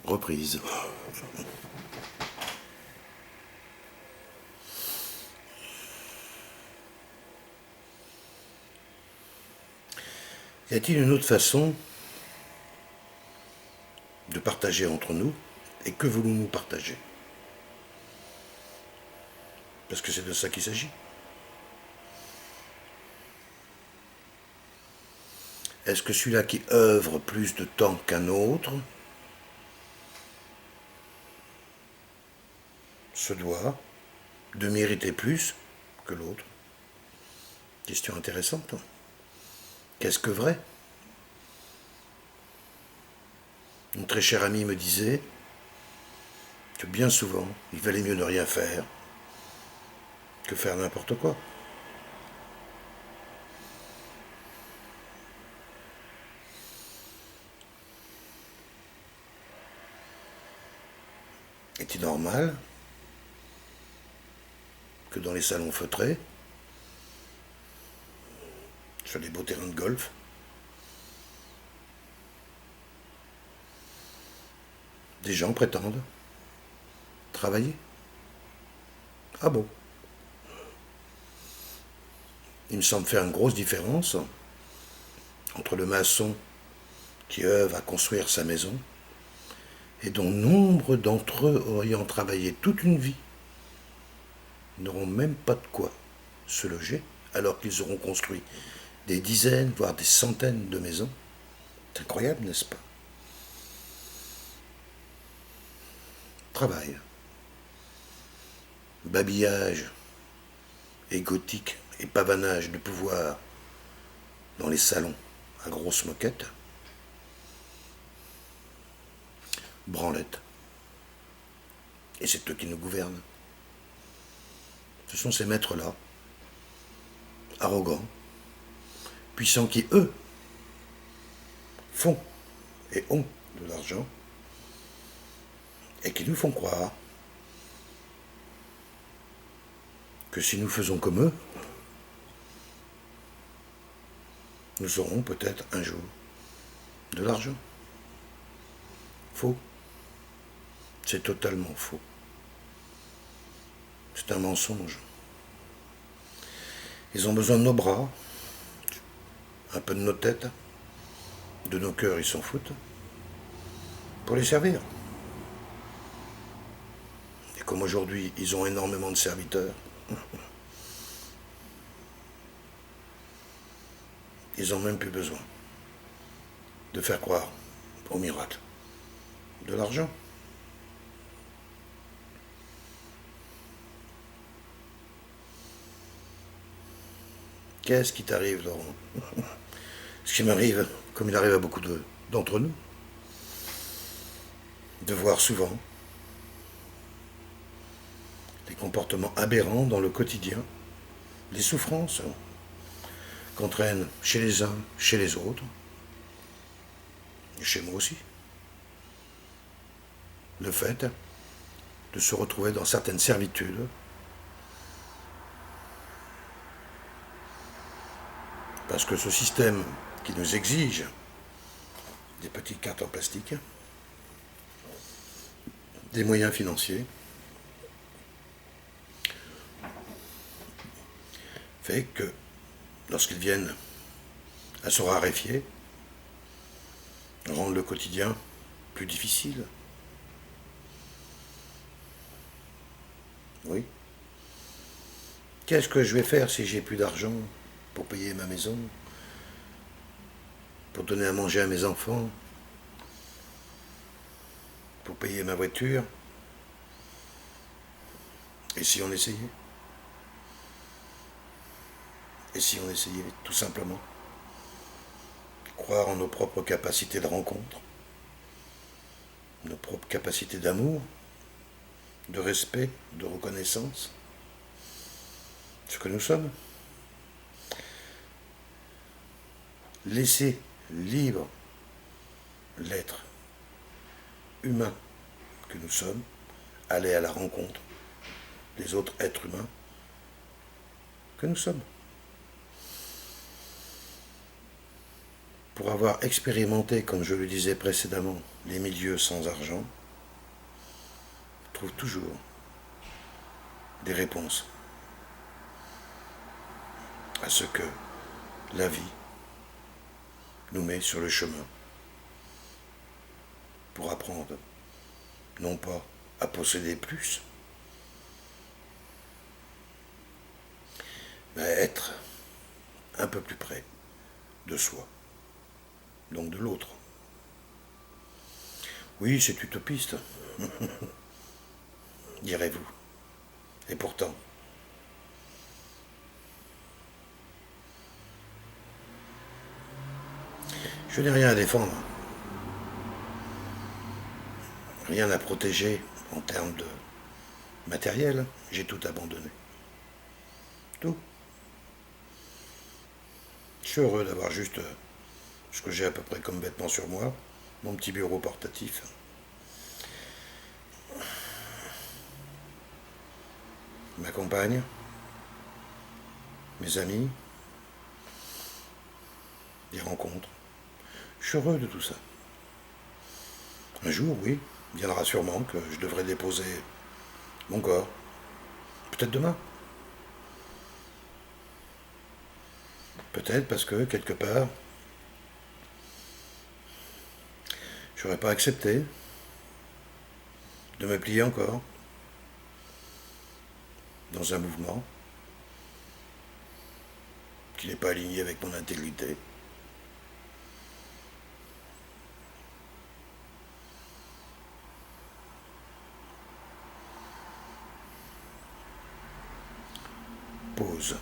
Reprise. Y a-t-il une autre façon de partager entre nous? Et que voulons-nous partager? Parce que c'est de ça qu'il s'agit. Est-ce que celui-là qui œuvre plus de temps qu'un autre se doit de mériter plus que l'autre? Question intéressante. Qu'est-ce que vrai? Une très chère amie me disait que bien souvent, il valait mieux ne rien faire que faire n'importe quoi. Est-il normal que dans les salons feutrés, sur les beaux terrains de golf, des gens prétendent travailler? Ah bon? Il me semble faire une grosse différence entre le maçon qui œuvre à construire sa maison et dont nombre d'entre eux, ayant travaillé toute une vie, n'auront même pas de quoi se loger alors qu'ils auront construit des dizaines, voire des centaines de maisons. C'est incroyable, n'est-ce pas? Travail, babillage et gothique et pavanage de pouvoir dans les salons à grosses moquettes, branlette. Et c'est eux qui nous gouvernent. Ce sont ces maîtres-là, arrogants, puissants, qui, eux, font et ont de l'argent, et qui nous font croire que si nous faisons comme eux, nous aurons peut-être un jour de l'argent. Faux. C'est totalement faux. C'est un mensonge. Ils ont besoin de nos bras, un peu de nos têtes, de nos cœurs, ils s'en foutent, pour les servir. Et comme aujourd'hui, ils ont énormément de serviteurs, ils n'ont même plus besoin de faire croire au miracle de l'argent. Qu'est-ce qui t'arrive, Laurent? Ce qui m'arrive, comme il arrive à beaucoup d'entre nous, de voir souvent les comportements aberrants dans le quotidien, les souffrances qu'entraînent chez les uns, chez les autres, et chez moi aussi, le fait de se retrouver dans certaines servitudes parce que ce système qui nous exige des petites cartes en plastique, des moyens financiers, fait que lorsqu'ils viennent à se raréfier, rendent le quotidien plus difficile. Oui. Qu'est-ce que je vais faire si j'ai plus d'argent pour payer ma maison, pour donner à manger à mes enfants, pour payer ma voiture? Et si on essayait? Et si on essayait tout simplement croire en nos propres capacités de rencontre, nos propres capacités d'amour, de respect, de reconnaissance, ce que nous sommes? Laisser libre l'être humain que nous sommes, aller à la rencontre des autres êtres humains que nous sommes. pour avoir expérimenté, comme je le disais précédemment, les milieux sans argent, trouve toujours des réponses à ce que la vie nous met sur le chemin pour apprendre, non pas à posséder plus, mais à être un peu plus près de soi, donc de l'autre. Oui, c'est utopiste, direz-vous. Et pourtant, je n'ai rien à défendre, rien à protéger en termes de matériel. J'ai tout abandonné. Tout. Je suis heureux d'avoir juste ce que j'ai à peu près comme vêtements sur moi, mon petit bureau portatif. Ma compagne, mes amis, des rencontres. Je suis heureux de tout ça. Un jour, oui, viendra sûrement que je devrais déposer mon corps. Peut-être demain. Peut-être parce que, quelque part, je n'aurais pas accepté de me plier encore dans un mouvement qui n'est pas aligné avec mon intégrité. Pause.